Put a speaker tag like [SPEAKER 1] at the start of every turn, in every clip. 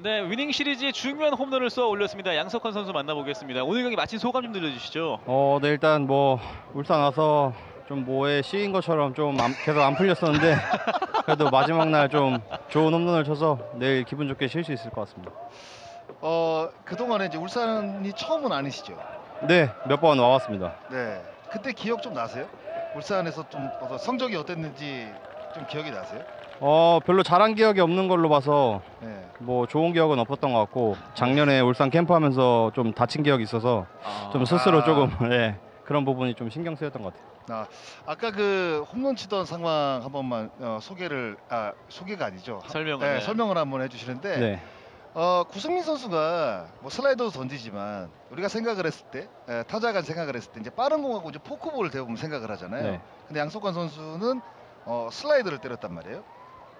[SPEAKER 1] 네, 위닝 시리즈의 중요한 홈런을 쏘아 올렸습니다. 양석환 선수 만나보겠습니다. 오늘 경기 마친 소감 좀 들려주시죠.
[SPEAKER 2] 네, 일단 뭐 울산 와서 좀 뭐에 씌인 것처럼 좀 계속 안 풀렸었는데 그래도 마지막 날 좀 좋은 홈런을 쳐서 내일 기분 좋게 쉴 수 있을 것 같습니다.
[SPEAKER 3] 그동안에 이제 울산이 처음은 아니시죠?
[SPEAKER 2] 네, 몇 번 와봤습니다.
[SPEAKER 3] 네. 그때 기억 좀 나세요? 울산에서 좀 성적이 어땠는지 좀 기억이 나세요?
[SPEAKER 2] 별로 잘한 기억이 없는 걸로 봐서
[SPEAKER 3] 네.
[SPEAKER 2] 뭐 좋은 기억은 없었던 것 같고 작년에 울산 캠프하면서 좀 다친 기억이 있어서 좀 스스로 조금 네, 그런 부분이 좀 신경 쓰였던 것 같아요.
[SPEAKER 3] 아까 그 홈런 치던 상황 한 번만 소개가 아니죠. 설명을 한번 해주시는데
[SPEAKER 2] 네.
[SPEAKER 3] 구승민 선수가 뭐 슬라이더도 던지지만 우리가 생각을 했을 때 타자가 생각을 했을 때 이제 빠른 공하고 이제 포크볼을 대부분 생각을 하잖아요.
[SPEAKER 2] 네.
[SPEAKER 3] 근데 양석환 선수는 슬라이더를 때렸단 말이에요.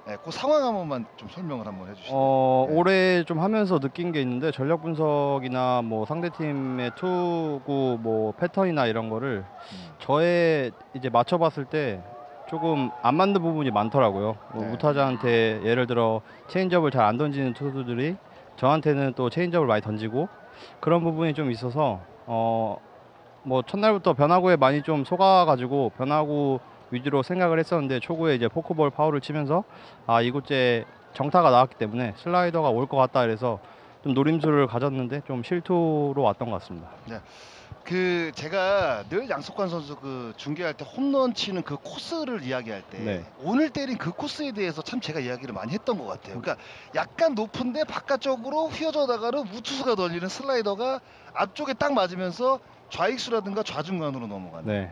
[SPEAKER 3] 네, 그 상황 한 번만 좀 설명을 한번 해주시죠. 네.
[SPEAKER 2] 올해 좀 하면서 느낀 게 있는데 전력 분석이나 뭐 상대팀의 투구 뭐 패턴이나 이런 거를 저에 이제 맞춰봤을 때 조금 안 맞는 부분이 많더라고요. 뭐
[SPEAKER 3] 네.
[SPEAKER 2] 우타자한테 예를 들어 체인지업을 잘 안 던지는 투수들이 저한테는 또 체인지업을 많이 던지고 그런 부분이 좀 있어서 뭐 첫날부터 변화구에 많이 좀 속아가지고 변화구 위주로 생각을 했었는데 초구에 이제 포크볼 파울을 치면서 이곳째 정타가 나왔기 때문에 슬라이더가 올 것 같다 그래서 좀 노림수를 가졌는데 좀 실투로 왔던 것 같습니다.
[SPEAKER 3] 네. 제가 늘 양석환 선수 그 중계할 때 홈런 치는 그 코스를 이야기할 때
[SPEAKER 2] 네.
[SPEAKER 3] 오늘 때린 그 코스에 대해서 참 제가 이야기를 많이 했던 것 같아요. 그러니까 약간 높은데 바깥쪽으로 휘어져다가는 우투수가 던지는 슬라이더가 앞쪽에 딱 맞으면서 좌익수라든가 좌중간으로 넘어가는.
[SPEAKER 2] 네.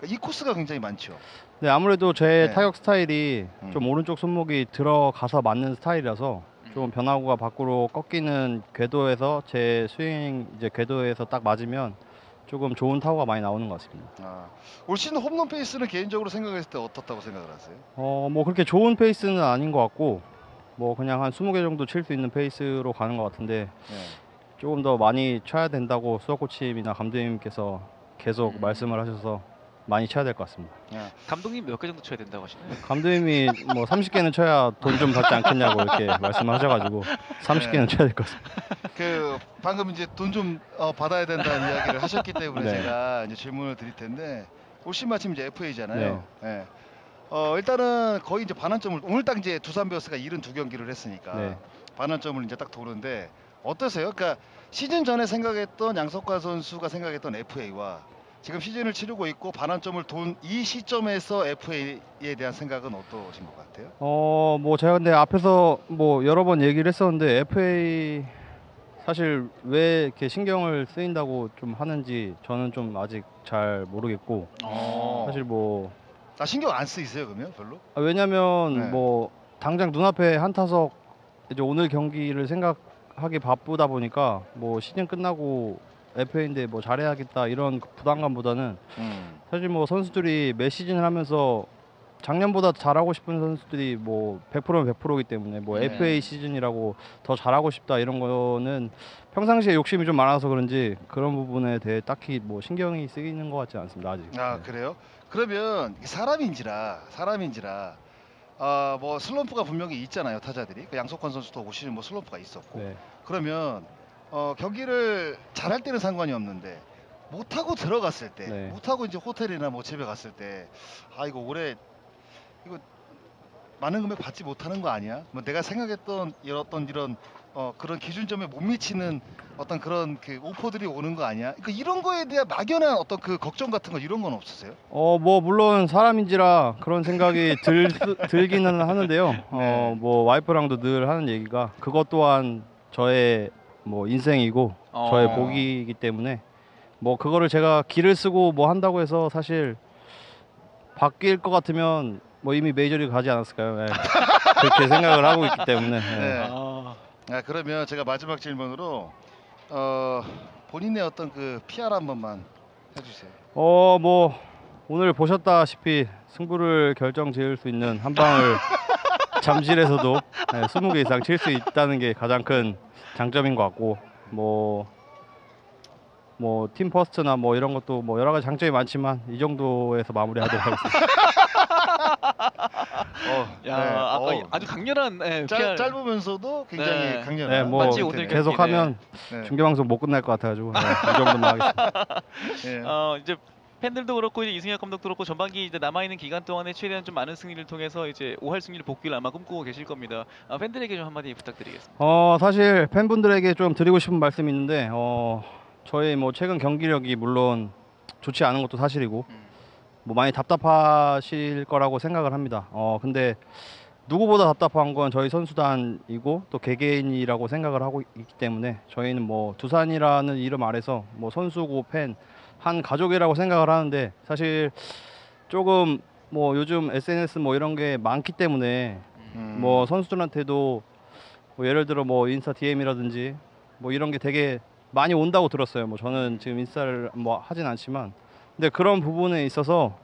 [SPEAKER 3] 이 코스가 굉장히 많죠.
[SPEAKER 2] 네, 아무래도 제
[SPEAKER 3] 네.
[SPEAKER 2] 타격 스타일이 좀 오른쪽 손목이 들어가서 맞는 스타일이라서 좀 변화구가 밖으로 꺾이는 궤도에서 제 스윙 이제 궤도에서 딱 맞으면 조금 좋은 타구가 많이 나오는 것 같습니다.
[SPEAKER 3] 올 시즌 홈런 페이스는 개인적으로 생각했을 때 어떻다고 생각을 하세요?
[SPEAKER 2] 뭐 그렇게 좋은 페이스는 아닌 것 같고 뭐 그냥 한 20개 정도 칠 수 있는 페이스로 가는 것 같은데 조금 더 많이 쳐야 된다고 수석 코치님이나 감독님께서 계속 말씀을 하셔서 많이 쳐야 될 것 같습니다.
[SPEAKER 1] 감독님 몇 개 정도 쳐야 된다고 하시나요?
[SPEAKER 2] 감독님이 뭐 30개는 쳐야 돈 좀 받지 않겠냐고 이렇게 말씀하셔가지고 30개는 쳐야 될 것 같습니다.
[SPEAKER 3] 방금 이제 돈 좀 받아야 된다는 이야기를 하셨기 때문에 제가 이제 질문을 드릴 텐데 올 시즌 마침 이제 FA잖아요. 네. 일단은 거의 이제 반환점을 오늘 딱 이제 두산 베어스가 72경기를 했으니까 반환점을 이제 딱 도는데 어떠세요? 그러니까 시즌 전에 생각했던 양석환 선수가 생각했던 FA와 지금 시즌을 치르고 있고 반환점을 돈 이 시점에서 FA에 대한 생각은 어떠신 것 같아요?
[SPEAKER 2] 뭐 제가 근데 앞에서 뭐 여러 번 얘기를 했었는데 FA 사실 왜 이렇게 신경을 쓰인다고 좀 하는지 저는 좀 아직 잘 모르겠고 사실 뭐
[SPEAKER 3] 신경 안 쓰이세요 그러면 별로?
[SPEAKER 2] 왜냐면 뭐 당장 눈앞에 한 타석 이제 오늘 경기를 생각하기 바쁘다 보니까 뭐 시즌 끝나고 FA인데 뭐 잘해야겠다 이런 부담감보다는 사실 뭐 선수들이 매 시즌을 하면서 작년보다 잘하고 싶은 선수들이 뭐 100%면 100%이기 때문에 뭐 FA 시즌이라고 더 잘하고 싶다 이런 거는 평상시에 욕심이 좀 많아서 그런지 그런 부분에 대해 딱히 뭐 신경이 쓰이는 것 같지 않습니다 아직.
[SPEAKER 3] 그래요? 그러면 사람인지라 뭐 슬럼프가 분명히 있잖아요 타자들이. 양석환 선수도 올 시즌 뭐 슬럼프가 있었고 그러면 경기를 잘할 때는 상관이 없는데 못하고 들어갔을 때 못하고 이제 호텔이나 뭐 집에 갔을 때 이거 올해 이거 많은 금액 받지 못하는 거 아니야? 뭐 내가 생각했던 이런 그런 기준점에 못 미치는 어떤 그런 그 오퍼들이 오는 거 아니야? 그러니까 이런 거에 대한 막연한 어떤 그 걱정 같은 거 이런 건 없으세요?
[SPEAKER 2] 뭐 물론 사람인지라 그런 생각이 들기는 하는데요. 뭐 와이프랑도 늘 하는 얘기가 그것 또한 저의 뭐 인생이고 저의 복이기 때문에 뭐 그거를 제가 기를 쓰고 뭐 한다고 해서 사실 바뀔 것 같으면 뭐 이미 메이저리그 가지 않았을까요? 그렇게 생각을 하고 있기 때문에.
[SPEAKER 3] 그러면 제가 마지막 질문으로 본인의 어떤 그 PR 한 번만 해주세요.
[SPEAKER 2] 뭐 오늘 보셨다시피 승부를 결정지을 수 있는 한 방을 잠실에서도 20개 이상 칠 수 있다는 게 가장 큰 장점인 것 같고 뭐 팀 퍼스트나 뭐 이런 것도 뭐 여러 가지 장점이 많지만 이 정도에서 마무리하도록 하겠습니다.
[SPEAKER 1] 야,
[SPEAKER 3] 네.
[SPEAKER 1] 아까 아주 강렬한 PR.
[SPEAKER 3] 짧으면서도 굉장히
[SPEAKER 1] 네.
[SPEAKER 3] 강렬한.
[SPEAKER 2] 네, 뭐
[SPEAKER 1] 마치 오늘
[SPEAKER 2] 계속하면
[SPEAKER 3] 네.
[SPEAKER 2] 중계방송 못 끝날 것 같아가지고 이 정도만 하겠습니다.
[SPEAKER 3] 예.
[SPEAKER 1] 이제 팬들도 그렇고 이제 이승엽 감독도 그렇고 전반기 이제 남아 있는 기간 동안에 최대한 좀 많은 승리를 통해서 이제 5할 승리를 복귀를 아마 꿈꾸고 계실 겁니다. 팬들에게 좀 한마디 부탁드리겠습니다.
[SPEAKER 2] 사실 팬분들에게 좀 드리고 싶은 말씀이 있는데 저희 뭐 최근 경기력이 물론 좋지 않은 것도 사실이고 뭐 많이 답답하실 거라고 생각을 합니다. 근데 누구보다 답답한 건 저희 선수단이고 또 개개인이라고 생각을 하고 있기 때문에 저희는 뭐 두산이라는 이름 아래서 뭐 선수고 팬 한 가족이라고 생각을 하는데 사실 조금 뭐 요즘 SNS 뭐 이런 게 많기 때문에 뭐 선수들한테도 뭐 예를 들어 뭐 인스타 DM이라든지 뭐 이런 게 되게 많이 온다고 들었어요. 뭐 저는 지금 인스타를 뭐 하진 않지만 근데 그런 부분에 있어서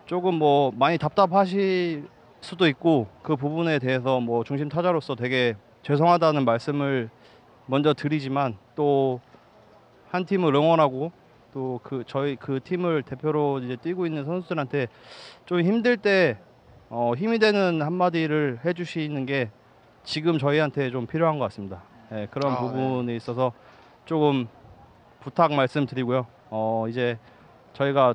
[SPEAKER 2] 조금 뭐 많이 답답하실 수도 있고 그 부분에 대해서 뭐 중심 타자로서 되게 죄송하다는 말씀을 먼저 드리지만 또 한 팀을 응원하고 또 저희 그 팀을 대표로 이제 뛰고 있는 선수들한테 좀 힘들 때 힘이 되는 한마디를 해주시는 게 지금 저희한테 좀 필요한 것 같습니다. 네, 그런 부분에 있어서 조금 부탁 말씀드리고요. 이제 저희가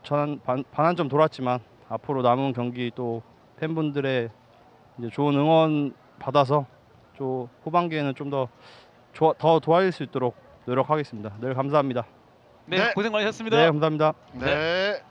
[SPEAKER 2] 반환점 돌았지만 앞으로 남은 경기 또 팬분들의 이제 좋은 응원 받아서 후반기에는 좀 더 도와줄 수 있도록 노력하겠습니다. 늘 감사합니다.
[SPEAKER 1] 네, 고생 많으셨습니다.
[SPEAKER 2] 네, 감사합니다.
[SPEAKER 3] 네.